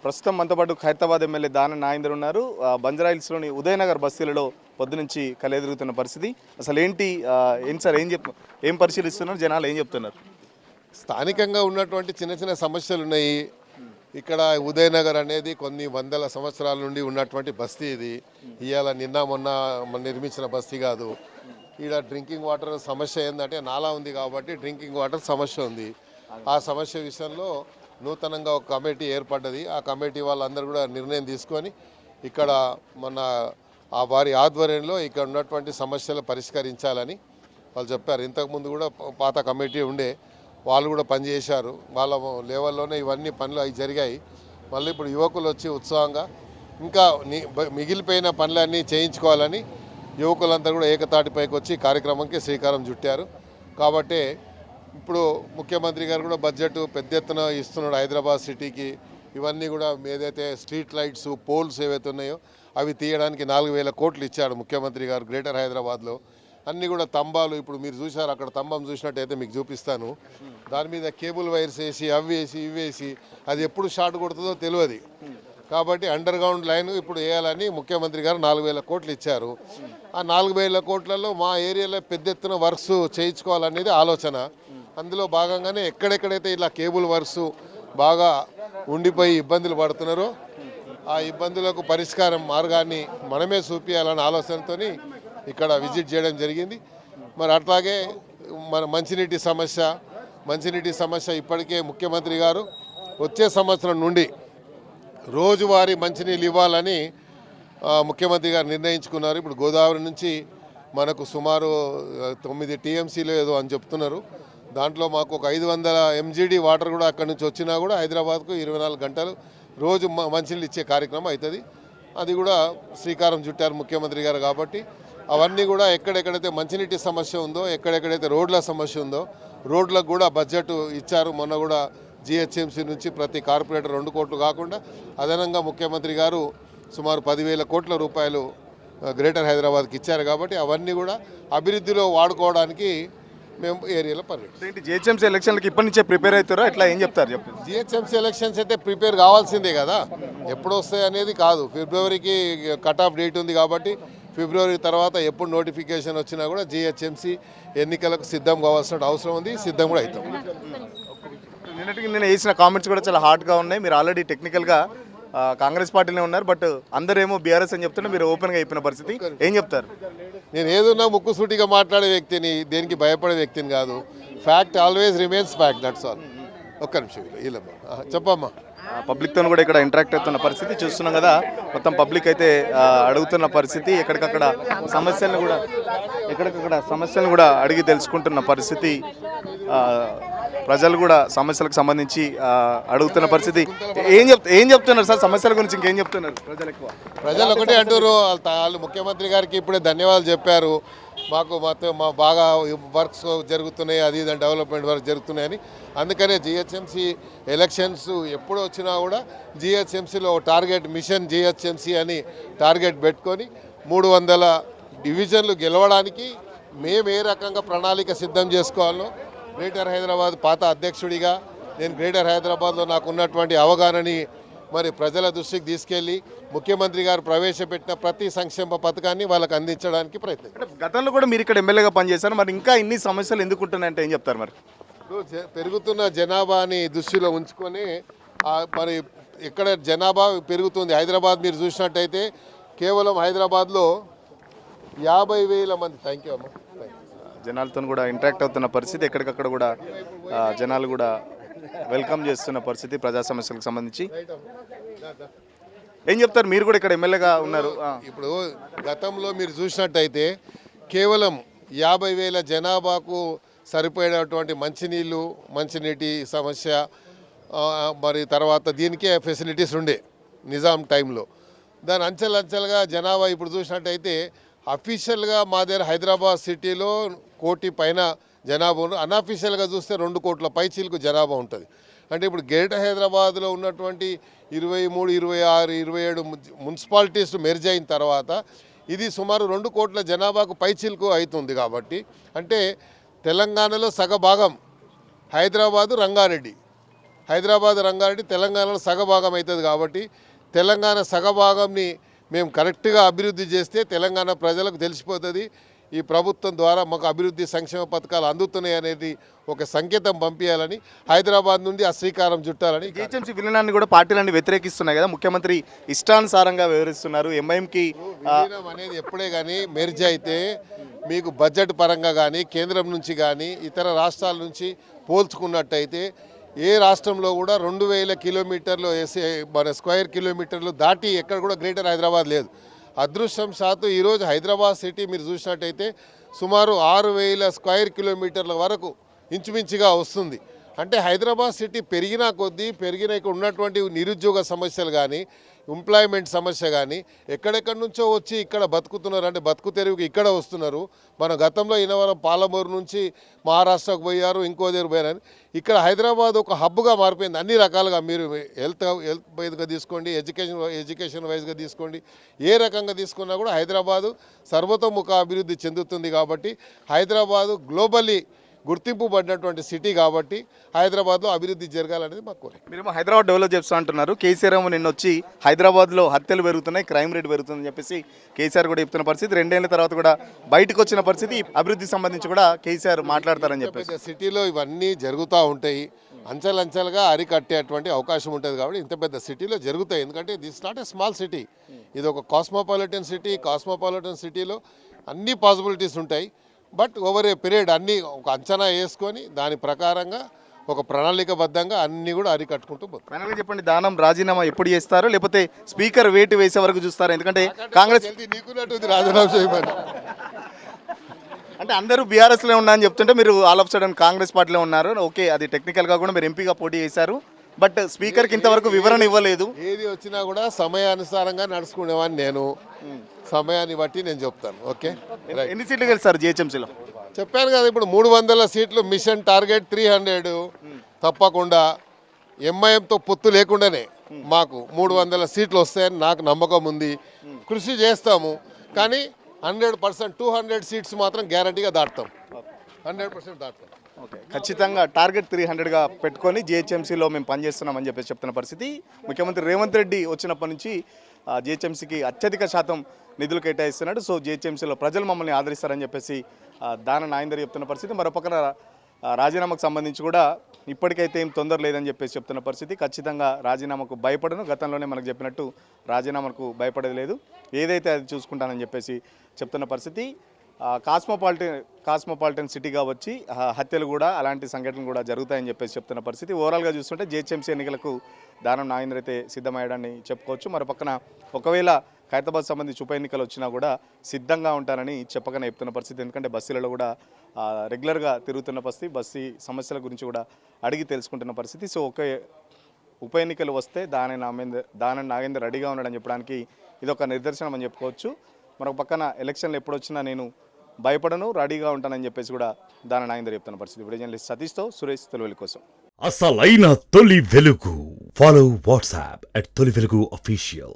ప్రస్తుతం మనతో పాటు ఖైరతాబాద్ ఎమ్మెల్యే దాన నాగేందర్ ఉన్నారు. బంజారాహిల్స్లోని ఉదయనగర్ బస్తీలలో పొద్దునుంచి కలెదురుగుతున్న పరిస్థితి. అసలు ఏంటి సార్ ఏం పరిశీలిస్తున్నారు, జనాలు ఏం చెప్తున్నారు? స్థానికంగా ఉన్నటువంటి చిన్న చిన్న సమస్యలు ఉన్నాయి. ఇక్కడ ఉదయనగర్ అనేది కొన్ని వందల సంవత్సరాల నుండి ఉన్నటువంటి బస్తీ. ఇది ఇవాళ నిన్న మొన్న నిర్మించిన బస్తీ కాదు. ఇక్కడ డ్రింకింగ్ వాటర్ సమస్య ఏంటంటే నాలా ఉంది కాబట్టి డ్రింకింగ్ వాటర్ సమస్య ఉంది. ఆ సమస్య విషయంలో నూతనంగా ఒక కమిటీ ఏర్పడ్డది. ఆ కమిటీ వాళ్ళందరూ కూడా నిర్ణయం తీసుకొని ఇక్కడ మన వారి ఆధ్వర్యంలో ఇక్కడ ఉన్నటువంటి సమస్యలు పరిష్కరించాలని వాళ్ళు చెప్పారు. ఇంతకుముందు కూడా పాత కమిటీ ఉండే, వాళ్ళు కూడా పనిచేశారు. వాళ్ళ లెవెల్లోనే ఇవన్నీ పనులు అవి జరిగాయి. మళ్ళీ ఇప్పుడు యువకులు వచ్చి ఉత్సాహంగా ఇంకా మిగిలిపోయిన పనులన్నీ చేయించుకోవాలని యువకులంతా కూడా ఏకతాటిపైకి వచ్చి కార్యక్రమంకి శ్రీకారం చుట్టారు. కాబట్టి ఇప్పుడు ముఖ్యమంత్రి గారు కూడా బడ్జెట్ పెద్ద ఎత్తున ఇస్తున్నాడు హైదరాబాద్ సిటీకి. ఇవన్నీ కూడా ఏదైతే స్ట్రీట్ లైట్స్ పోల్స్ ఏవైతే ఉన్నాయో అవి తీయడానికి 4,000 కోట్లు ఇచ్చాడు ముఖ్యమంత్రి గారు గ్రేటర్ హైదరాబాద్లో. అన్నీ కూడా స్తంభాలు ఇప్పుడు మీరు చూశారు, అక్కడ స్తంభం చూసినట్టయితే మీకు చూపిస్తాను. దాని మీద కేబుల్ వైర్స్ వేసి అవి వేసి ఇవి వేసి అది ఎప్పుడు షార్ట్ కొడుతుందో తెలియదు. కాబట్టి అండర్ గ్రౌండ్ లైన్ ఇప్పుడు వేయాలని ముఖ్యమంత్రి గారు 4,000 కోట్లు ఇచ్చారు. ఆ 4,000 కోట్లలో మా ఏరియాలో పెద్ద ఎత్తున వర్క్స్ చేయించుకోవాలనేది ఆలోచన. అందులో భాగంగానే ఎక్కడెక్కడైతే ఇలా కేబుల్ వర్క్స్ బాగా ఉండిపోయి ఇబ్బందులు పడుతున్నారో ఆ ఇబ్బందులకు పరిష్కారం మార్గాన్ని మనమే చూపించాలన్న ఆలోచనతో ఇక్కడ విజిట్ చేయడం జరిగింది. మరి అట్లాగే మన మంచినీటి సమస్య ఇప్పటికే ముఖ్యమంత్రి గారు వచ్చే సంవత్సరం నుండి రోజువారీ మంచినీళ్ళు ఇవ్వాలని ముఖ్యమంత్రి గారు నిర్ణయించుకున్నారు. ఇప్పుడు గోదావరి నుంచి మనకు సుమారు 9 టీఎంసీలు ఏదో అని చెప్తున్నారు. దాంట్లో మాకు ఒక 500 MGD వాటర్ కూడా అక్కడి నుంచి వచ్చినా కూడా హైదరాబాద్కు 24 గంటలు రోజు మంచినీళ్ళు ఇచ్చే కార్యక్రమం అవుతుంది. అది కూడా శ్రీకారం చుట్టారు ముఖ్యమంత్రి గారు. కాబట్టి అవన్నీ కూడా ఎక్కడెక్కడైతే మంచినీటి సమస్య ఉందో, ఎక్కడెక్కడైతే రోడ్ల సమస్య ఉందో రోడ్లకు కూడా బడ్జెట్ ఇచ్చారు. మొన్న కూడా GHMC నుంచి ప్రతి కార్పొరేటర్ 2 కోట్లు కాకుండా అదనంగా ముఖ్యమంత్రి గారు సుమారు 10,000 కోట్ల రూపాయలు గ్రేటర్ హైదరాబాద్కి ఇచ్చారు. కాబట్టి అవన్నీ కూడా అభివృద్ధిలో వాడుకోవడానికి మేము ఏరియాలో పర్యటన. GHMC ఎలక్షన్లకి ఇప్పటి నుంచే ప్రిపేర్ అవుతారో ఎట్లా ఏం చెప్తారు? GHMC ఎలక్షన్స్ అయితే ప్రిపేర్ కావాల్సిందే కదా, ఎప్పుడు వస్తాయి అనేది కాదు. ఫిబ్రవరికి కట్ ఆఫ్ డేట్ ఉంది కాబట్టి ఫిబ్రవరి తర్వాత ఎప్పుడు నోటిఫికేషన్ వచ్చినా కూడా GHMC ఎన్నికలకు సిద్ధం కావాల్సిన అవసరం ఉంది. సిద్ధం కూడా అవుతాం. నిన్న వేసిన కామెంట్స్ కూడా చాలా హార్డ్గా ఉన్నాయి. మీరు ఆల్రెడీ టెక్నికల్గా కాంగ్రెస్ పార్టీలో ఉన్నారు, బట్ అందరేమో బీఆర్ఎస్ అని చెప్తున్నా, మీరు ఓపెన్గా అయిపోయిన పరిస్థితి ఏం చెప్తారు? నేను ఏదన్నా ముక్కుసూటిగా మాట్లాడే వ్యక్తిని, దేనికి భయపడే వ్యక్తిని కాదు. Fact always remains fact, that's all. ఒక్క నిమిషం ఇలా చెప్పమ్మా. పబ్లిక్తో కూడా ఇక్కడ ఇంటరాక్ట్ అవుతున్న పరిస్థితి చూస్తున్నాం కదా. మొత్తం పబ్లిక్ అయితే అడుగుతున్న పరిస్థితి, ఎక్కడికక్కడ సమస్యలను కూడా అడిగి తెలుసుకుంటున్న పరిస్థితి. ప్రజలు కూడా సమస్యలకు సంబంధించి అడుగుతున్న పరిస్థితి. ఏం చెప్తున్నారు సార్ సమస్యల గురించి? ఇంకేం చెప్తున్నారు ప్రజలు? ఒకటే అంటారు, వాళ్ళు ముఖ్యమంత్రి గారికి ఇప్పుడే ధన్యవాదాలు చెప్పారు. మా బాగా వర్క్స్ జరుగుతున్నాయి, అది ఇదని డెవలప్మెంట్ వర్క్ జరుగుతున్నాయని. అందుకనే GHMC ఎలక్షన్స్ ఎప్పుడు వచ్చినా కూడా GHMCలో టార్గెట్ మిషన్ GHMC అని టార్గెట్ పెట్టుకొని 300 డివిజన్లు గెలవడానికి మేము ఏ రకంగా ప్రణాళిక సిద్ధం చేసుకోవాలో గ్రేటర్ హైదరాబాద్ పాత అధ్యక్షుడిగా నేను గ్రేటర్ హైదరాబాద్లో నాకు ఉన్నటువంటి అవగాహనని మరి ప్రజల దృష్టికి తీసుకెళ్ళి ముఖ్యమంత్రి గారు ప్రవేశపెట్టిన ప్రతి సంక్షేమ పథకాన్ని వాళ్ళకి అందించడానికి ప్రయత్నం. గతంలో కూడా మీరు ఇక్కడ ఎమ్మెల్యేగా పనిచేశారు, మరి ఇంకా ఇన్ని సమస్యలు ఎందుకు ఉంటున్నాయంటే ఏం చెప్తారు? మరి పెరుగుతున్న జనాభాని దృష్టిలో ఉంచుకొని మరి ఎక్కడ జనాభా పెరుగుతుంది. హైదరాబాద్ మీరు చూసినట్టయితే కేవలం హైదరాబాద్లో 50,000 మంది. థ్యాంక్ యూ అమ్మ. జనాలతో కూడా ఇంటరాక్ట్ అవుతున్న పరిస్థితి, ఎక్కడికక్కడ కూడా జనాలు కూడా వెల్కమ్ చేస్తున్న పరిస్థితి. ప్రజా సమస్యలకు సంబంధించి ఏం చెప్తారు? మీరు కూడా ఇక్కడ ఎమ్మెల్యేగా ఉన్నారు. ఇప్పుడు గతంలో మీరు చూసినట్టయితే కేవలం 50,000 జనాభాకు సరిపోయేటటువంటి మంచినీటి సమస్య, మరి తర్వాత దీనికే ఫెసిలిటీస్ ఉండే నిజాం టైంలో. దాని అంచెలంచెలుగా జనాభా ఇప్పుడు చూసినట్టయితే అఫీషియల్గా మా దగ్గర హైదరాబాద్ సిటీలో 1 కోటి పైన జనాభా ఉంది. అన్అఫీషియల్గా చూస్తే 2 కోట్ల పైచీలకు జనాభా ఉంటుంది. అంటే ఇప్పుడు గ్రేటర్ హైదరాబాద్లో ఉన్నటువంటి 23, 26, 27 మున్సిపాలిటీస్ మెర్జ్ అయిన తర్వాత ఇది సుమారు 2 కోట్ల జనాభాకు పైచీలకు అవుతుంది. కాబట్టి అంటే తెలంగాణలో సగభాగం హైదరాబాదు, రంగారెడ్డి హైదరాబాద్ రంగారెడ్డి తెలంగాణలో సగభాగం అవుతుంది కాబట్టి తెలంగాణ సగభాగంని మేము కరెక్ట్గా అభివృద్ధి చేస్తే తెలంగాణ ప్రజలకు తెలిసిపోతుంది ఈ ప్రభుత్వం ద్వారా మాకు అభివృద్ధి సంక్షేమ పథకాలు అందుతున్నాయి అనేది ఒక సంకేతం పంపించాలని హైదరాబాద్ నుండి ఆ శ్రీకారం చుట్టాలని జిహెచ్ఎంసీ విలీనాన్ని కూడా పార్టీలన్నీ వ్యతిరేకిస్తున్నాయి కదా, ముఖ్యమంత్రి ఇష్టానుసారంగా వివరిస్తున్నారు. ఎంఐఎంకి విలీనం అనేది ఎప్పుడే కానీ మెర్జ్ అయితే మీకు బడ్జెట్ పరంగా కానీ కేంద్రం నుంచి కానీ ఇతర రాష్ట్రాల నుంచి పోల్చుకున్నట్టయితే ఏ రాష్ట్రంలో కూడా 2000 కిలోమీటర్లు మన స్క్వేర్ కిలోమీటర్లు దాటి ఎక్కడ కూడా గ్రేటర్ హైదరాబాద్ లేదు. అదృష్టం శాతం ఈరోజు హైదరాబాద్ సిటీ మీరు చూసినట్టయితే సుమారు 6000 స్క్వేర్ కిలోమీటర్ల వరకు ఇంచుమించుగా వస్తుంది. అంటే హైదరాబాద్ సిటీ పెరిగిన కొద్దీ ఇక్కడ ఉన్నటువంటి నిరుద్యోగ సమస్యలు కానీ ఎంప్లాయ్మెంట్ సమస్య కానీ ఎక్కడెక్కడి నుంచో వచ్చి ఇక్కడ బతుకుతున్నారు, అంటే బతుకు తెరువుకి ఇక్కడ వస్తున్నారు. మన గతంలో ఇనవరం పాలమూరు నుంచి మహారాష్ట్రకు పోయారు, ఇంకో దగ్గర పోయారని. ఇక్కడ హైదరాబాద్ ఒక హబ్గా మారిపోయింది అన్ని రకాలుగా. మీరు హెల్త్ వైజ్గా తీసుకోండి, ఎడ్యుకేషన్ వైజ్గా తీసుకోండి, ఏ రకంగా తీసుకున్నా కూడా హైదరాబాదు సర్వతోముఖ అభివృద్ధి చెందుతుంది. కాబట్టి హైదరాబాదు గ్లోబల్లీ గుర్తింపు పడినటువంటి సిటీ కాబట్టి హైదరాబాద్లో అభివృద్ధి జరగాలనేది మా కోరిక. మీరేమో హైదరాబాద్ డెవలప్ చేస్తా అంటున్నారు. కేసీఆర్ ఏమో నిన్న వచ్చి హైదరాబాద్లో హత్యలు పెరుగుతున్నాయి, క్రైమ్ రేట్ పెరుగుతుందని చెప్పేసి కేసీఆర్ కూడా చెప్తున్న పరిస్థితి. 2 ఏళ్ల తర్వాత కూడా బయటకు వచ్చిన పరిస్థితి. అభివృద్ధి సంబంధించి కూడా కేసీఆర్ మాట్లాడతారని చెప్పేసి సిటీలో ఇవన్నీ జరుగుతూ ఉంటాయి, అంచెలంచెలుగా అరికట్టేటువంటి అవకాశం ఉంటుంది. కాబట్టి ఇంత పెద్ద సిటీలో జరుగుతాయి. ఎందుకంటే this not a small city, ఇది ఒక కాస్మోపాలిటన్ సిటీ. కాస్మోపాలిటన్ సిటీలో అన్ని పాసిబిలిటీస్ ఉంటాయి. బట్ ఓవర్ ఏ పీరియడ్ అన్నీ ఒక అంచనా వేసుకొని దాని ప్రకారంగా ఒక ప్రణాళికబద్ధంగా అన్నీ కూడా అరికట్టుకుంటూ పోతాం. ఫైనల్గా చెప్పండి, దానం రాజీనామా ఎప్పుడు చేస్తారో, లేకపోతే స్పీకర్ వేటు వేసే వరకు చూస్తారా? ఎందుకంటే కాంగ్రెస్ నీకున్నట్టు రాజీనామా చేయమని అంటే అందరూ బీఆర్ఎస్లో ఉన్నా అని చెప్తుంటే మీరు ఆల్ ఆఫ్ సడన్ కాంగ్రెస్ పార్టీలో ఉన్నారు. ఓకే, అది టెక్నికల్గా కూడా మీరు ఎంపీగా పోటీ చేశారు, బట్ స్పీకర్కి ఇంతవరకు వివరణ ఇవ్వలేదు. ఏది వచ్చినా కూడా సమయానుసారంగా నడుచుకునేవాడిని నేను. సమయాన్ని బట్టి నేను చెప్తాను. ఓకే, ఎన్ని సీట్లు గెలుస్తారు జిహెచ్ఎంసీలో? చెప్పాను కదా, ఇప్పుడు 300 సీట్లు మిషన్ టార్గెట్ 300 తప్పకుండా. ఎంఐఎంతో పొత్తు లేకుండానే మాకు 300 సీట్లు వస్తాయని నాకు నమ్మకం ఉంది. కృషి చేస్తాము, కానీ 100% 200 సీట్స్ మాత్రం గ్యారంటీగా దాటుతాం. 100% దాటుతాం. ఓకే, ఖచ్చితంగా టార్గెట్ 300గా పెట్టుకొని జిహెచ్ఎంసీలో మేము పనిచేస్తున్నామని చెప్పేసి చెప్తున్న పరిస్థితి. ముఖ్యమంత్రి రేవంత్ రెడ్డి వచ్చినప్పటి నుంచి జిహెచ్ఎంసీకి అత్యధిక శాతం నిధులు కేటాయిస్తున్నాడు. సో జిహెచ్ఎంసీలో ప్రజలు మమ్మల్ని ఆదరిస్తారని చెప్పేసి దాన నాయందర్ చెప్తున్న పరిస్థితి. మరోపక్కన రాజీనామాకు సంబంధించి కూడా ఇప్పటికైతే ఏం తొందర లేదని చెప్పేసి చెప్తున్న పరిస్థితి. ఖచ్చితంగా రాజీనామాకు భయపడను, గతంలోనే మనకు చెప్పినట్టు రాజీనామాకు భయపడేది లేదు, ఏదైతే అది చూసుకుంటానని చెప్పేసి చెప్తున్న పరిస్థితి. కాస్మోపాలిటన్ సిటీగా వచ్చి హత్యలు కూడా అలాంటి సంఘటనలు కూడా జరుగుతాయని చెప్పేసి చెప్తున్న పరిస్థితి. ఓవరాల్గా చూస్తుంటే జిహెచ్ఎంసీ ఎన్నికలకు దానం నాగేంద్ర అయితే సిద్ధమయ్యాడని చెప్పుకోవచ్చు. మరోపక్కన ఒకవేళ ఖైరతాబాద్ సంబంధించి ఉప ఎన్నికలు వచ్చినా కూడా సిద్ధంగా ఉంటారని చెప్పకనే చెప్తున్న పరిస్థితి. ఎందుకంటే బస్సులలో కూడా రెగ్యులర్గా తిరుగుతున్న పరిస్థితి, బస్సు సమస్యల గురించి కూడా అడిగి తెలుసుకుంటున్న పరిస్థితి. సో ఉప ఎన్నికలు వస్తే దానం నాగేందర్ రెడీగా ఉన్నాడని చెప్పడానికి ఇదొక నిదర్శనం అని చెప్పుకోవచ్చు. మరొక పక్కన ఎలక్షన్లు ఎప్పుడు వచ్చినా నేను భయపడను, రెడీగా ఉంటానని చెప్పేసి కూడా దాన నాగేందర్ చెప్తున్న పరిస్థితి. ఇప్పుడు జర్నలిస్ట్ సతీష్తో సురేష్, తొలి కోసం. అసలైన తొలి వెలుగు. ఫాలో వాట్సాప్ @తొలి వెలుగు అఫీషియల్.